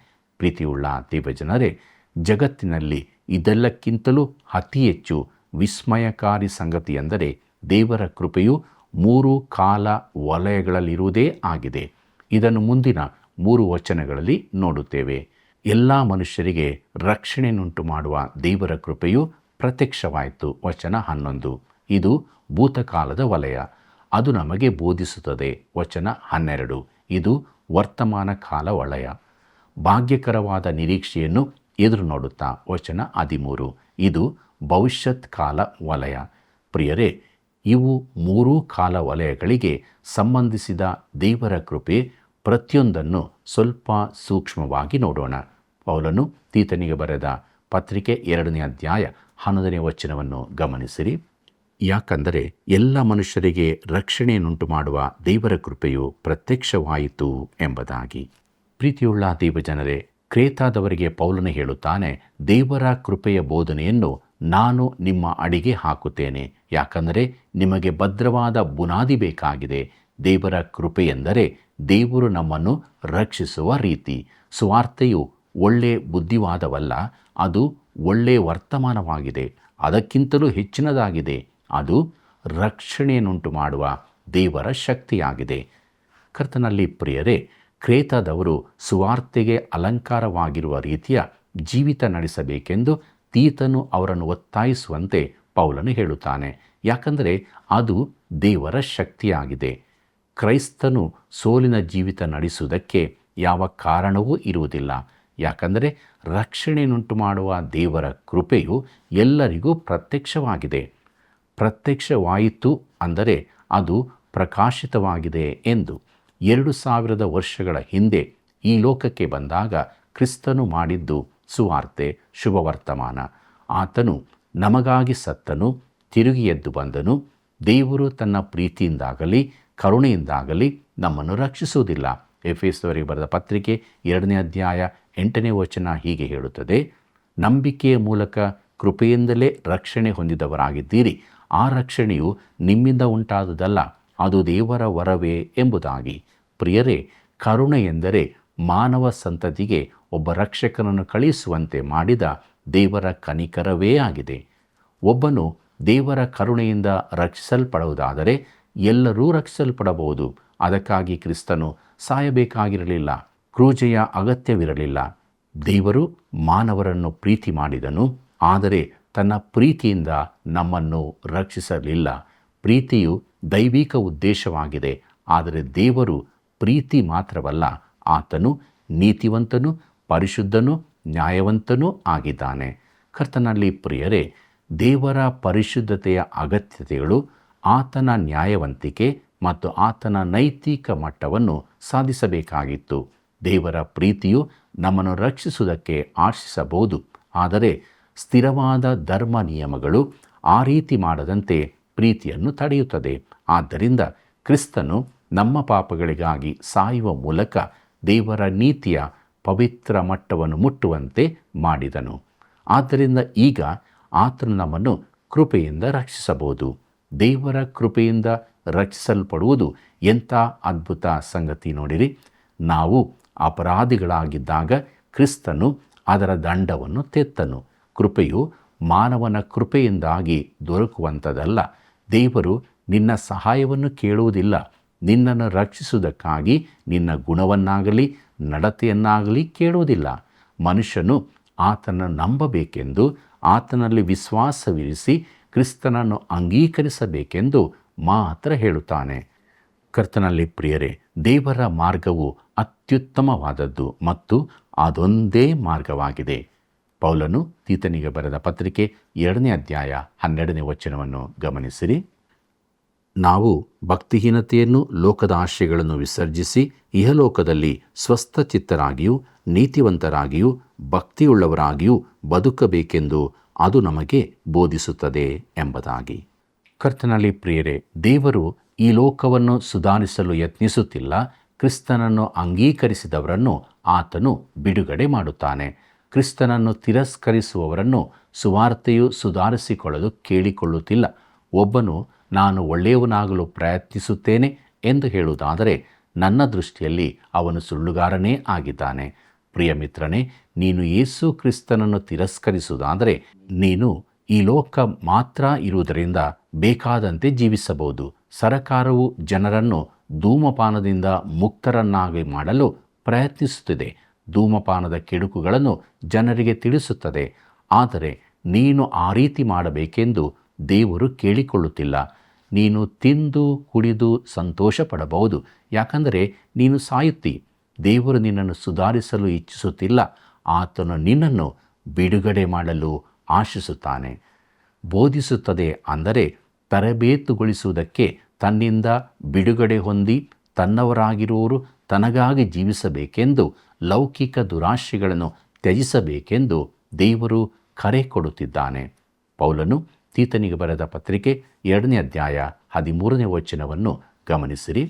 ಪ್ರೀತಿಯುಳ್ಳ ದೇವಜನರೇ, ಜಗತ್ತಿನಲ್ಲಿ ಇದೆಲ್ಲಕ್ಕಿಂತಲೂ ಅತಿ ಹೆಚ್ಚು ವಿಸ್ಮಯಕಾರಿ ಸಂಗತಿ ಎಂದರೆ ದೇವರ ಕೃಪೆಯು 3 ಕಾಲ ವಲಯಗಳಲ್ಲಿರುವುದೇ ಆಗಿದೆ. ಇದನ್ನು ಮುಂದಿನ 3 ವಚನಗಳಲ್ಲಿ ನೋಡುತ್ತೇವೆ. ಎಲ್ಲ ಮನುಷ್ಯರಿಗೆ ರಕ್ಷಣೆಯನ್ನುಂಟು ಮಾಡುವ ದೇವರ ಕೃಪೆಯು ಪ್ರತ್ಯಕ್ಷವಾಯಿತು. ವಚನ 11. ಇದು ಭೂತಕಾಲದ ವಲಯ, ಅದು ನಮಗೆ ಬೋಧಿಸುತ್ತದೆ. ವಚನ 12. ಇದು ವರ್ತಮಾನ ಕಾಲ ವಲಯ, ಭಾಗ್ಯಕರವಾದ ನಿರೀಕ್ಷೆಯನ್ನು ಎದುರು ನೋಡುತ್ತಾ. ವಚನ 13. ಇದು ಭವಿಷ್ಯತ್ ಕಾಲ ವಲಯ. ಪ್ರಿಯರೇ, ಇವು 3 ಕಾಲ ವಲಯಗಳಿಗೆ ಸಂಬಂಧಿಸಿದ ದೇವರ ಕೃಪೆ. ಪ್ರತಿಯೊಂದನ್ನು ಸ್ವಲ್ಪ ಸೂಕ್ಷ್ಮವಾಗಿ ನೋಡೋಣ. ಪೌಲನು ತೀತನಿಗೆ ಬರೆದ ಪತ್ರಿಕೆ 2ನೇ ಅಧ್ಯಾಯ 11ನೇ ವಚನವನ್ನು ಗಮನಿಸಿರಿ. ಯಾಕಂದರೆ ಎಲ್ಲ ಮನುಷ್ಯರಿಗೆ ರಕ್ಷಣೆಯನ್ನುಂಟು ಮಾಡುವ ದೇವರ ಕೃಪೆಯು ಪ್ರತ್ಯಕ್ಷವಾಯಿತು ಎಂಬುದಾಗಿ. ಪ್ರೀತಿಯುಳ್ಳ ದೇವಜನರೇ, ಕ್ರೇತಾದವರಿಗೆ ಪೌಲನು ಹೇಳುತ್ತಾನೆ, ದೇವರ ಕೃಪೆಯ ಬೋಧನೆಯನ್ನು ನಾನು ನಿಮ್ಮ ಅಡಿಗೆ ಹಾಕುತ್ತೇನೆ. ಯಾಕಂದರೆ ನಿಮಗೆ ಭದ್ರವಾದ ಬುನಾದಿ ಬೇಕಾಗಿದೆ. ದೇವರ ಕೃಪೆಯೆಂದರೆ ದೇವರು ನಮ್ಮನ್ನು ರಕ್ಷಿಸುವ ರೀತಿ. ಸುವಾರ್ತೆಯು ಒಳ್ಳೆ ಬುದ್ಧಿವಾದವಲ್ಲ, ಅದು ಒಳ್ಳೆ ವರ್ತಮಾನವಾಗಿದೆ. ಅದಕ್ಕಿಂತಲೂ ಹೆಚ್ಚಿನದಾಗಿದೆ. ಅದು ರಕ್ಷಣೆಯನ್ನುಂಟು ಮಾಡುವ ದೇವರ ಶಕ್ತಿಯಾಗಿದೆ. ಕರ್ತನಲ್ಲಿ ಪ್ರಿಯರೇ, ಕ್ರೇತಾದವರು ಸುವಾರ್ತೆಗೆ ಅಲಂಕಾರವಾಗಿರುವ ರೀತಿಯ ಜೀವಿತ ನಡೆಸಬೇಕೆಂದು ತೀತನು ಅವರನ್ನು ಒತ್ತಾಯಿಸುವಂತೆ ಪೌಲನು ಹೇಳುತ್ತಾನೆ. ಯಾಕಂದರೆ ಅದು ದೇವರ ಶಕ್ತಿಯಾಗಿದೆ. ಕ್ರೈಸ್ತನು ಸೋಲಿನ ಜೀವಿತ ನಡೆಸುವುದಕ್ಕೆ ಯಾವ ಕಾರಣವೂ ಇರುವುದಿಲ್ಲ. ಯಾಕಂದರೆ ರಕ್ಷಣೆಯನ್ನುಂಟು ಮಾಡುವ ದೇವರ ಕೃಪೆಯು ಎಲ್ಲರಿಗೂ ಪ್ರತ್ಯಕ್ಷವಾಗಿದೆ. ಪ್ರತ್ಯಕ್ಷವಾಯಿತು ಅಂದರೆ ಅದು ಪ್ರಕಾಶಿತವಾಗಿದೆ ಎಂದು. 2000 ವರ್ಷಗಳ ಹಿಂದೆ ಈ ಲೋಕಕ್ಕೆ ಬಂದಾಗ ಕ್ರಿಸ್ತನು ಮಾಡಿದ್ದು ಸುವಾರ್ತೆ, ಶುಭವರ್ತಮಾನ. ಆತನು ನಮಗಾಗಿ ಸತ್ತನು, ತಿರುಗಿ ಎದ್ದು ಬಂದನು. ದೇವರು ತನ್ನ ಪ್ರೀತಿಯಿಂದಾಗಲಿ ಕರುಣೆಯಿಂದಾಗಲಿ ನಮ್ಮನ್ನು ರಕ್ಷಿಸುವುದಿಲ್ಲ. ಎಫೆಸದವರಿಗೆ ಬರೆದ ಪತ್ರಿಕೆ 2ನೇ ಅಧ್ಯಾಯ 8ನೇ ವಚನ ಹೀಗೆ ಹೇಳುತ್ತದೆ, ನಂಬಿಕೆಯ ಮೂಲಕ ಕೃಪೆಯಿಂದಲೇ ರಕ್ಷಣೆ ಹೊಂದಿದವರಾಗಿದ್ದೀರಿ. ಆ ರಕ್ಷಣೆಯು ನಿಮ್ಮಿಂದ ಉಂಟಾದುದಲ್ಲ, ಅದು ದೇವರ ವರವೇ ಎಂಬುದಾಗಿ. ಪ್ರಿಯರೇ, ಕರುಣೆ ಎಂದರೆ ಮಾನವ ಸಂತತಿಗೆ ಒಬ್ಬ ರಕ್ಷಕನನ್ನು ಕಳುಹಿಸುವಂತೆ ಮಾಡಿದ ದೇವರ ಕನಿಕರವೇ ಆಗಿದೆ. ಒಬ್ಬನು ದೇವರ ಕರುಣೆಯಿಂದ ರಕ್ಷಿಸಲ್ಪಡುವುದಾದರೆ ಎಲ್ಲರೂ ರಕ್ಷಿಸಲ್ಪಡಬಹುದು. ಅದಕ್ಕಾಗಿ ಕ್ರಿಸ್ತನು ಸಾಯಬೇಕಾಗಿರಲಿಲ್ಲ, ಕ್ರೂಜೆಯ ಅಗತ್ಯವಿರಲಿಲ್ಲ. ದೇವರು ಮಾನವರನ್ನು ಪ್ರೀತಿ ಮಾಡಿದನು, ಆದರೆ ತನ್ನ ಪ್ರೀತಿಯಿಂದ ನಮ್ಮನ್ನು ರಕ್ಷಿಸಲಿಲ್ಲ. ಪ್ರೀತಿಯು ದೈವಿಕ ಉದ್ದೇಶವಾಗಿದೆ, ಆದರೆ ದೇವರು ಪ್ರೀತಿ ಮಾತ್ರವಲ್ಲ, ಆತನು ನೀತಿವಂತನು, ಪರಿಶುದ್ಧನು, ನ್ಯಾಯವಂತನೂ ಆಗಿದ್ದಾನೆ. ಕರ್ತನಲ್ಲಿ ಪ್ರಿಯರೇ, ದೇವರ ಪರಿಶುದ್ಧತೆಯ ಅಗತ್ಯತೆಗಳು ಆತನ ನ್ಯಾಯವಂತಿಕೆ ಮತ್ತು ಆತನ ನೈತಿಕ ಮಟ್ಟವನ್ನು ಸಾಧಿಸಬೇಕಾಗಿತ್ತು. ದೇವರ ಪ್ರೀತಿಯು ನಮ್ಮನ್ನು ರಕ್ಷಿಸುವುದಕ್ಕೆ ಆಶಿಸಬಹುದು, ಆದರೆ ಸ್ಥಿರವಾದ ಧರ್ಮ ನಿಯಮಗಳು ಆ ರೀತಿ ಮಾಡದಂತೆ ಪ್ರೀತಿಯನ್ನು ತಡೆಯುತ್ತದೆ. ಆದ್ದರಿಂದ ಕ್ರಿಸ್ತನು ನಮ್ಮ ಪಾಪಗಳಿಗಾಗಿ ಸಾಯುವ ಮೂಲಕ ದೇವರ ನೀತಿಯ ಪವಿತ್ರ ಮಟ್ಟವನ್ನು ಮುಟ್ಟುವಂತೆ ಮಾಡಿದನು. ಆದ್ದರಿಂದ ಈಗ ಆತನು ನಮ್ಮನ್ನು ಕೃಪೆಯಿಂದ ರಕ್ಷಿಸಬಹುದು. ದೇವರ ಕೃಪೆಯಿಂದ ರಕ್ಷಿಸಲ್ಪಡುವುದು ಎಂಥ ಅದ್ಭುತ ಸಂಗತಿ ನೋಡಿರಿ. ನಾವು ಅಪರಾಧಿಗಳಾಗಿದ್ದಾಗ ಕ್ರಿಸ್ತನು ಅದರ ದಂಡವನ್ನು ತೆತ್ತನು. ಕೃಪೆಯು ಮಾನವನ ಕೃಪೆಯಿಂದಾಗಿ ದೊರಕುವಂಥದ್ದಲ್ಲ. ದೇವರು ನಿನ್ನ ಸಹಾಯವನ್ನು ಕೇಳುವುದಿಲ್ಲ. ನಿನ್ನನ್ನು ರಕ್ಷಿಸುವುದಕ್ಕಾಗಿ ನಿನ್ನ ಗುಣವನ್ನಾಗಲಿ ನಡತೆಯನ್ನಾಗಲಿ ಕೇಳುವುದಿಲ್ಲ. ಮನುಷ್ಯನು ಆತನನ್ನು ನಂಬಬೇಕೆಂದು, ಆತನಲ್ಲಿ ವಿಶ್ವಾಸವಿರಿಸಿ ಕ್ರಿಸ್ತನನ್ನು ಅಂಗೀಕರಿಸಬೇಕೆಂದು ಮಾತ್ರ ಹೇಳುತ್ತಾನೆ. ಕರ್ತನಲ್ಲಿ ಪ್ರಿಯರೇ, ದೇವರ ಮಾರ್ಗವು ಅತ್ಯುತ್ತಮವಾದದ್ದು ಮತ್ತು ಅದೊಂದೇ ಮಾರ್ಗವಾಗಿದೆ. ಪೌಲನು ತೀತನಿಗೆ ಬರೆದ ಪತ್ರಿಕೆ 2ನೇ ಅಧ್ಯಾಯ 12ನೇ ವಚನವನ್ನು ಗಮನಿಸಿರಿ. ನಾವು ಭಕ್ತಿಹೀನತೆಯನ್ನು, ಲೋಕದ ಆಶಯಗಳನ್ನು ವಿಸರ್ಜಿಸಿ ಇಹಲೋಕದಲ್ಲಿ ಸ್ವಸ್ಥಚಿತ್ತರಾಗಿಯೂ ನೀತಿವಂತರಾಗಿಯೂ ಭಕ್ತಿಯುಳ್ಳವರಾಗಿಯೂ ಬದುಕಬೇಕೆಂದು ಅದು ನಮಗೆ ಬೋಧಿಸುತ್ತದೆ ಎಂಬುದಾಗಿ. ಕರ್ತನಲ್ಲಿ ಪ್ರಿಯರೇ, ದೇವರು ಈ ಲೋಕವನ್ನು ಸುಧಾರಿಸಲು ಯತ್ನಿಸುತ್ತಿಲ್ಲ. ಕ್ರಿಸ್ತನನ್ನು ಅಂಗೀಕರಿಸಿದವರನ್ನು ಆತನು ಬಿಡುಗಡೆ ಮಾಡುತ್ತಾನೆ. ಕ್ರಿಸ್ತನನ್ನು ತಿರಸ್ಕರಿಸುವವರನ್ನು ಸುವಾರ್ತೆಯು ಸುಧಾರಿಸಿಕೊಳ್ಳಲು ಕೇಳಿಕೊಳ್ಳುತ್ತಿಲ್ಲ. ಒಬ್ಬನು ನಾನು ಒಳ್ಳೆಯವನಾಗಲು ಪ್ರಯತ್ನಿಸುತ್ತೇನೆ ಎಂದು ಹೇಳುವುದಾದರೆ ನನ್ನ ದೃಷ್ಟಿಯಲ್ಲಿ ಅವನು ಸುಳ್ಳುಗಾರನೇ ಆಗಿದ್ದಾನೆ. ಪ್ರಿಯ ಮಿತ್ರನೇ, ನೀನು ಯೇಸು ಕ್ರಿಸ್ತನನ್ನು ತಿರಸ್ಕರಿಸುವುದಾದರೆ ನೀನು ಈ ಲೋಕ ಮಾತ್ರ ಇರುವುದರಿಂದ ಬೇಕಾದಂತೆ ಜೀವಿಸಬಹುದು. ಸರಕಾರವು ಜನರನ್ನು ಧೂಮಪಾನದಿಂದ ಮುಕ್ತರನ್ನಾಗಿ ಮಾಡಲು ಪ್ರಯತ್ನಿಸುತ್ತಿದೆ. ಧೂಮಪಾನದ ಕೆಡುಕುಗಳನ್ನು ಜನರಿಗೆ ತಿಳಿಸುತ್ತದೆ. ಆದರೆ ನೀನು ಆ ರೀತಿ ಮಾಡಬೇಕೆಂದು ದೇವರು ಕೇಳಿಕೊಳ್ಳುತ್ತಿಲ್ಲ. ನೀನು ತಿಂದು ಕುಡಿದು ಸಂತೋಷ ಪಡಬಹುದು, ಯಾಕಂದರೆ ನೀನು ಸಾಯುತ್ತಿ. ದೇವರು ನಿನ್ನನ್ನು ಸುಧಾರಿಸಲು ಇಚ್ಛಿಸುತ್ತಿಲ್ಲ. ಆತನು ನಿನ್ನನ್ನು ಬಿಡುಗಡೆ ಮಾಡಲು ಆಶಿಸುತ್ತಾನೆ. ಬೋಧಿಸುತ್ತದೆ ಅಂದರೆ ತರಬೇತುಗೊಳಿಸುವುದಕ್ಕೆ, ತನ್ನಿಂದ ಬಿಡುಗಡೆ ಹೊಂದಿ ತನ್ನವರಾಗಿರುವವರು ತನಗಾಗಿ ಜೀವಿಸಬೇಕೆಂದು, ಲೌಕಿಕ ದುರಾಶೆಗಳನ್ನು ತ್ಯಜಿಸಬೇಕೆಂದು ದೇವರು ಕರೆ ಕೊಡುತ್ತಿದ್ದಾನೆ. ಪೌಲನು ತೀತನಿಗೆ ಬರೆದ ಪತ್ರಿಕೆ 2ನೇ ಅಧ್ಯಾಯ 13ನೇ ವಚನವನ್ನು ಗಮನಿಸಿರಿ.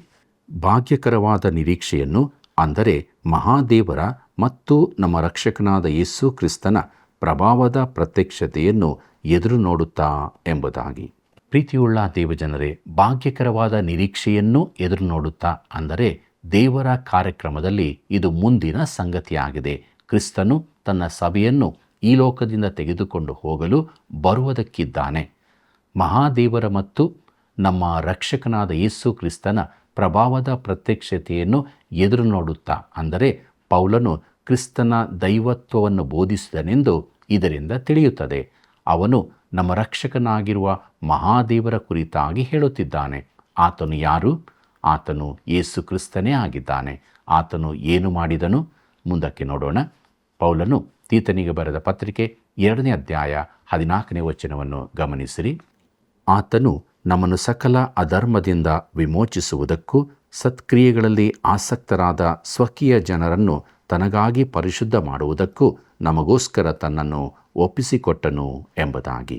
ಭಾಗ್ಯಕರವಾದ ನಿರೀಕ್ಷೆಯನ್ನು, ಅಂದರೆ ಮಹಾದೇವರ ಮತ್ತು ನಮ್ಮ ರಕ್ಷಕನಾದ ಯೇಸು ಕ್ರಿಸ್ತನ ಪ್ರಭಾವದ ಪ್ರತ್ಯಕ್ಷತೆಯನ್ನು ಎದುರು ನೋಡುತ್ತಾ ಎಂಬುದಾಗಿ. ಪ್ರೀತಿಯುಳ್ಳ ದೇವಜನರೇ, ಭಾಗ್ಯಕರವಾದ ನಿರೀಕ್ಷೆಯನ್ನು ಎದುರು ನೋಡುತ್ತಾ ಅಂದರೆ ದೇವರ ಕಾರ್ಯಕ್ರಮದಲ್ಲಿ ಇದು ಮುಂದಿನ ಸಂಗತಿಯಾಗಿದೆ. ಕ್ರಿಸ್ತನು ತನ್ನ ಸಭೆಯನ್ನು ಈ ಲೋಕದಿಂದ ತೆಗೆದುಕೊಂಡು ಹೋಗಲು ಬರುವುದಕ್ಕಿದ್ದಾನೆ. ಮಹಾದೇವರ ಮತ್ತು ನಮ್ಮ ರಕ್ಷಕನಾದ ಯೇಸು ಕ್ರಿಸ್ತನ ಪ್ರಭಾವದ ಪ್ರತ್ಯಕ್ಷತೆಯನ್ನು ಎದುರು ನೋಡುತ್ತಾ ಅಂದರೆ ಪೌಲನು ಕ್ರಿಸ್ತನ ದೈವತ್ವವನ್ನು ಬೋಧಿಸಿದನೆಂದು ಇದರಿಂದ ತಿಳಿಯುತ್ತದೆ. ಅವನು ನಮ್ಮ ರಕ್ಷಕನಾಗಿರುವ ಮಹಾದೇವರ ಕುರಿತಾಗಿ ಹೇಳುತ್ತಿದ್ದಾನೆ. ಆತನು ಯಾರು? ಆತನು ಯೇಸು ಕ್ರಿಸ್ತನೇ ಆಗಿದ್ದಾನೆ. ಆತನು ಏನು ಮಾಡಿದನು? ಮುಂದಕ್ಕೆ ನೋಡೋಣ. ಪೌಲನು ತೀತನಿಗೆ ಬರೆದ ಪತ್ರಿಕೆ 2ನೇ ಅಧ್ಯಾಯ 14ನೇ ವಚನವನ್ನು ಗಮನಿಸಿರಿ. ಆತನು ನಮ್ಮನ್ನು ಸಕಲ ಅಧರ್ಮದಿಂದ ವಿಮೋಚಿಸುವುದಕ್ಕೂ ಸತ್ಕ್ರಿಯೆಗಳಲ್ಲಿ ಆಸಕ್ತರಾದ ಸ್ವಕೀಯ ಜನರನ್ನು ತನಗಾಗಿ ಪರಿಶುದ್ಧ ಮಾಡುವುದಕ್ಕೂ ನಮಗೋಸ್ಕರ ತನ್ನನ್ನು ಒಪ್ಪಿಸಿಕೊಟ್ಟನು ಎಂಬುದಾಗಿ.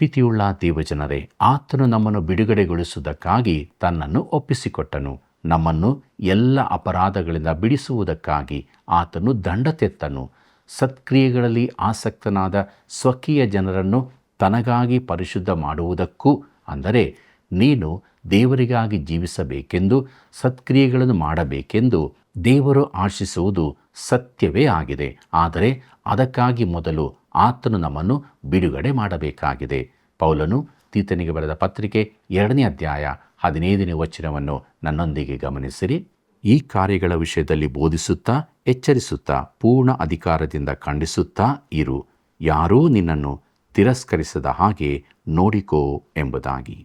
ಪ್ರೀತಿಯುಳ್ಳ ದೇವಜನರೇ, ಆತನು ನಮ್ಮನ್ನು ಬಿಡುಗಡೆಗೊಳಿಸುವುದಕ್ಕಾಗಿ ತನ್ನನ್ನು ಒಪ್ಪಿಸಿಕೊಟ್ಟನು. ನಮ್ಮನ್ನು ಎಲ್ಲ ಅಪರಾಧಗಳಿಂದ ಬಿಡಿಸುವುದಕ್ಕಾಗಿ ಆತನು ದಂಡ ತೆತ್ತನು. ಸತ್ಕ್ರಿಯೆಗಳಲ್ಲಿ ಆಸಕ್ತನಾದ ಸ್ವಕೀಯ ಜನರನ್ನು ತನಗಾಗಿ ಪರಿಶುದ್ಧ ಮಾಡುವುದಕ್ಕೂ, ಅಂದರೆ ನೀನು ದೇವರಿಗಾಗಿ ಜೀವಿಸಬೇಕೆಂದು ಸತ್ಕ್ರಿಯೆಗಳನ್ನು ಮಾಡಬೇಕೆಂದು ದೇವರು ಆಶಿಸುವುದು ಸತ್ಯವೇ ಆಗಿದೆ. ಆದರೆ ಅದಕ್ಕಾಗಿ ಮೊದಲು ಆತನು ನಮ್ಮನ್ನು ಬಿಡುಗಡೆ ಮಾಡಬೇಕಾಗಿದೆ. ಪೌಲನು ತೀತನಿಗೆ ಬರೆದ ಪತ್ರಿಕೆ 2ನೇ ಅಧ್ಯಾಯ 15ನೇ ವಚನವನ್ನು ನನ್ನೊಂದಿಗೆ ಗಮನಿಸಿರಿ. ಈ ಕಾರ್ಯಗಳ ವಿಷಯದಲ್ಲಿ ಬೋಧಿಸುತ್ತಾ ಎಚ್ಚರಿಸುತ್ತಾ ಪೂರ್ಣ ಅಧಿಕಾರದಿಂದ ಖಂಡಿಸುತ್ತಾ ಇರು. ಯಾರೂ ನಿನ್ನನ್ನು ತಿರಸ್ಕರಿಸದ ಹಾಗೆ ನೋಡಿಕೋ ಎಂಬುದಾಗಿ.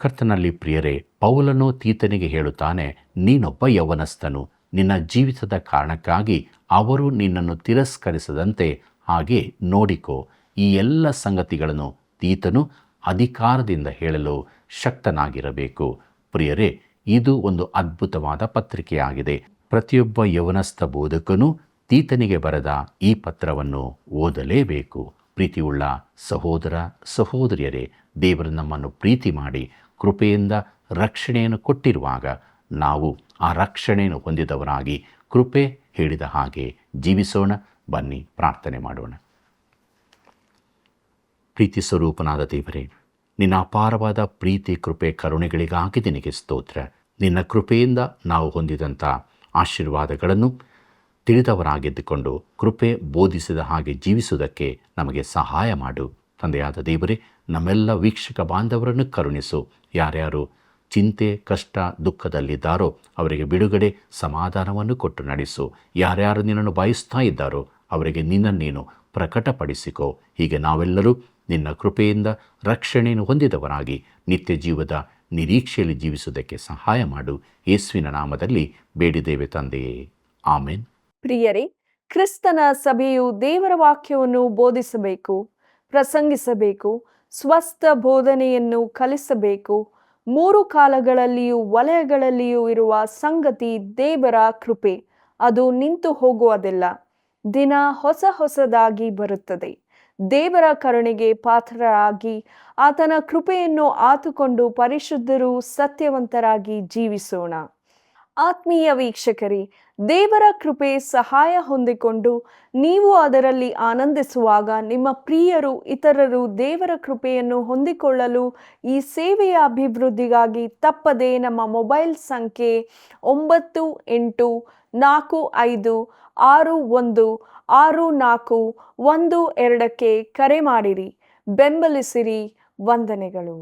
ಕರ್ತನಲ್ಲಿ ಪ್ರಿಯರೇ, ಪೌಲನು ತೀತನಿಗೆ ಹೇಳುತ್ತಾನೆ, ನೀನೊಬ್ಬ ಯೌವನಸ್ಥನು. ನಿನ್ನ ಜೀವಿತದ ಕಾರಣಕ್ಕಾಗಿ ಅವರು ನಿನ್ನನ್ನು ತಿರಸ್ಕರಿಸದಂತೆ ಹಾಗೆ ನೋಡಿಕೋ. ಈ ಎಲ್ಲ ಸಂಗತಿಗಳನ್ನು ತೀತನು ಅಧಿಕಾರದಿಂದ ಹೇಳಲು ಶಕ್ತನಾಗಿರಬೇಕು. ಪ್ರಿಯರೇ, ಇದು ಒಂದು ಅದ್ಭುತವಾದ ಪತ್ರಿಕೆಯಾಗಿದೆ. ಪ್ರತಿಯೊಬ್ಬ ಯೌವನಸ್ಥ ಬೋಧಕನು ತೀತನಿಗೆ ಬರೆದ ಈ ಪತ್ರವನ್ನು ಓದಲೇಬೇಕು. ಪ್ರೀತಿಯುಳ್ಳ ಸಹೋದರ ಸಹೋದರಿಯರೇ, ದೇವರು ನಮ್ಮನ್ನು ಪ್ರೀತಿ ಮಾಡಿ ಕೃಪೆಯಿಂದ ರಕ್ಷಣೆಯನ್ನು ಕೊಟ್ಟಿರುವಾಗ ನಾವು ಆ ರಕ್ಷಣೆಯನ್ನು ಹೊಂದಿದವರಾಗಿ ಕೃಪೆ ಹೇಳಿದ ಹಾಗೆ ಜೀವಿಸೋಣ. ಬನ್ನಿ ಪ್ರಾರ್ಥನೆ ಮಾಡೋಣ. ಪ್ರೀತಿ ಸ್ವರೂಪನಾದ ದೇವರೇ, ನಿನ್ನ ಅಪಾರವಾದ ಪ್ರೀತಿ ಕೃಪೆ ಕರುಣೆಗಳಿಗಾಗಿ ನಿನಗೆ ಸ್ತೋತ್ರ. ನಿನ್ನ ಕೃಪೆಯಿಂದ ನಾವು ಹೊಂದಿದಂಥ ಆಶೀರ್ವಾದಗಳನ್ನು ತಿಳಿದವರಾಗಿದ್ದುಕೊಂಡು ಕೃಪೆ ಬೋಧಿಸಿದ ಹಾಗೆ ಜೀವಿಸುವುದಕ್ಕೆ ನಮಗೆ ಸಹಾಯ ಮಾಡು. ತಂದೆಯಾದ ದೇವರೇ, ನಮ್ಮೆಲ್ಲ ವೀಕ್ಷಕ ಬಾಂಧವರನ್ನು ಕರುಣಿಸು. ಯಾರ್ಯಾರು ಚಿಂತೆ ಕಷ್ಟ ದುಃಖದಲ್ಲಿದ್ದಾರೋ ಅವರಿಗೆ ಬಿಡುಗಡೆ ಸಮಾಧಾನವನ್ನು ಕೊಟ್ಟು ನಡೆಸು. ಯಾರ್ಯಾರು ನಿನ್ನನ್ನು ಬಯಸ್ತಾ ಇದ್ದಾರೋ ಅವರಿಗೆ ನೀನು ಪ್ರಕಟಪಡಿಸಿಕೋ. ಹೀಗೆ ನಾವೆಲ್ಲರೂ ನಿನ್ನ ಕೃಪೆಯಿಂದ ರಕ್ಷಣೆಯನ್ನು ಹೊಂದಿದವರಾಗಿ ನಿತ್ಯ ಜೀವದ ನಿರೀಕ್ಷೆಯಲ್ಲಿ ಜೀವಿಸುವುದಕ್ಕೆ ಸಹಾಯ ಮಾಡು. ಯೇಸುವಿನ ನಾಮದಲ್ಲಿ ಬೇಡಿದ್ದೇವೆ ತಂದೆಯೇ, ಆಮೆನ್. ಪ್ರಿಯರೇ, ಕ್ರಿಸ್ತನ ಸಭೆಯು ದೇವರ ವಾಕ್ಯವನ್ನು ಬೋಧಿಸಬೇಕು, ಪ್ರಸಂಗಿಸಬೇಕು, ಸ್ವಸ್ಥ ಬೋಧನೆಯನ್ನು ಕಲಿಸಬೇಕು. 3 ಕಾಲಗಳಲ್ಲಿಯೂ ವಲಯಗಳಲ್ಲಿಯೂ ಇರುವ ಸಂಗತಿ ದೇವರ ಕೃಪೆ. ಅದು ನಿಂತು ಹೋಗುವುದಿಲ್ಲ, ದಿನ ಹೊಸದಾಗಿ ಬರುತ್ತದೆ. ದೇವರ ಕರುಣೆಗೆ ಪಾತ್ರರಾಗಿ ಆತನ ಕೃಪೆಯನ್ನು ಆತುಕೊಂಡು ಪರಿಶುದ್ಧರೂ ಸತ್ಯವಂತರಾಗಿ ಜೀವಿಸೋಣ. ಆತ್ಮೀಯ ವೀಕ್ಷಕರೇ, ದೇವರ ಕೃಪೆ ಸಹಾಯ ಹೊಂದಿಕೊಂಡು ನೀವು ಅದರಲ್ಲಿ ಆನಂದಿಸುವಾಗ ನಿಮ್ಮ ಪ್ರಿಯರು ಇತರರು ದೇವರ ಕೃಪೆಯನ್ನು ಹೊಂದಿಕೊಳ್ಳಲು ಈ ಸೇವೆಯ ಅಭಿವೃದ್ಧಿಗಾಗಿ ತಪ್ಪದೆ ನಮ್ಮ ಮೊಬೈಲ್ ಸಂಖ್ಯೆ 9845616412 ಕರೆ ಮಾಡಿರಿ. ಬೆಂಬಲಿಸಿರಿ. ವಂದನೆಗಳು.